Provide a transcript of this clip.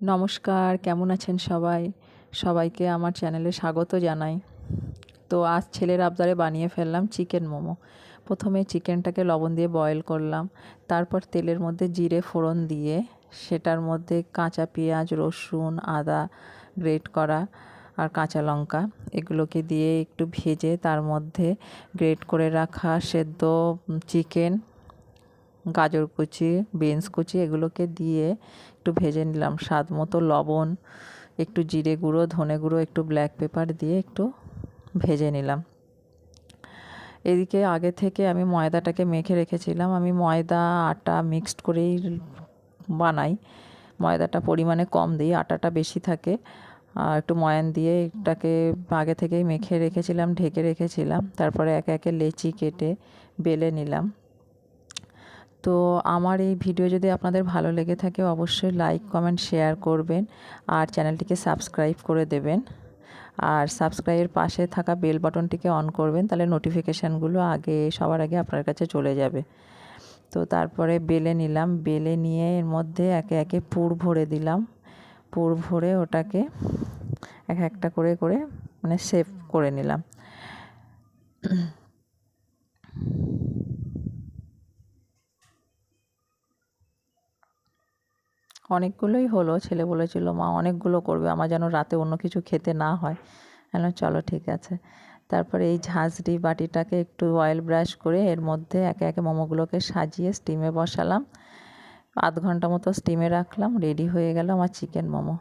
নমস্কার, কেমন আছেন সবাই? সবাইকে আমার চ্যানেলে স্বাগত জানাই। তো আজ ছেলের আবদারে বানিয়ে ফেললাম চিকেন মোমো। প্রথমে চিকেনটাকে লবণ দিয়ে বয়েল করলাম, তারপর তেলের মধ্যে জিরে ফোড়ন দিয়ে সেটার মধ্যে কাঁচা পেঁয়াজ, রসুন, আদা গ্রেট করা আর কাঁচা লঙ্কা এগুলোকে দিয়ে একটু ভেজে তার মধ্যে গ্রেট করে রাখা সেদ্ধ চিকেন, গাজর কুচি, বিনস কুচি এগুলোকে দিয়ে একটু ভেজে নিলাম। স্বাদ মতো লবণ, একটু জিরে গুঁড়ো, ধনে গুঁড়ো, একটু ব্ল্যাক পেপার দিয়ে একটু ভেজে নিলাম। এদিকে আগে থেকে আমি ময়দাটাকে মেখে রেখেছিলাম। আমি ময়দা আটা মিক্সড করেই বানাই। ময়দাটা পরিমাণে কম দিই, আটাটা বেশি থাকে। আর একটু ময়ান দিয়ে এটাকে আগে থেকেই মেখে রেখেছিলাম, ঢেকে রেখেছিলাম। তারপরে একে একে লেচি কেটে বেলে নিলাম। তো আমার এই ভিডিও যদি আপনাদের ভালো লেগে থাকে অবশ্যই লাইক, কমেন্ট, শেয়ার করবেন আর চ্যানেলটিকে সাবস্ক্রাইব করে দেবেন। আর সাবস্ক্রাইবের পাশে থাকা বেল বাটনটিকে অন করবেন, তাহলে নোটিফিকেশানগুলো সবার আগে আপনার কাছে চলে যাবে। তো তারপরে বেলে নিলাম, বেলে নিয়ে এর মধ্যে একে একে পুর ভরে দিলাম। পুর ভরে ওটাকে এক একটা করে করে মানে শেপ করে নিলাম। অনেকগুলোই হলো। ছেলে বলেছিল, মা অনেকগুলো করবে, আমার যেন রাতে অন্য কিছু খেতে না হয়। বললাম চলো ঠিক আছে। তারপরে এই ঝাঁঝরি বাটিটাকে একটু অয়েল ব্রাশ করে এর মধ্যে একে একে মোমোগুলোকে সাজিয়ে স্টিমে বসালাম। আধ ঘন্টা মতো স্টিমে রাখলাম। রেডি হয়ে গেল আমার চিকেন মোমো।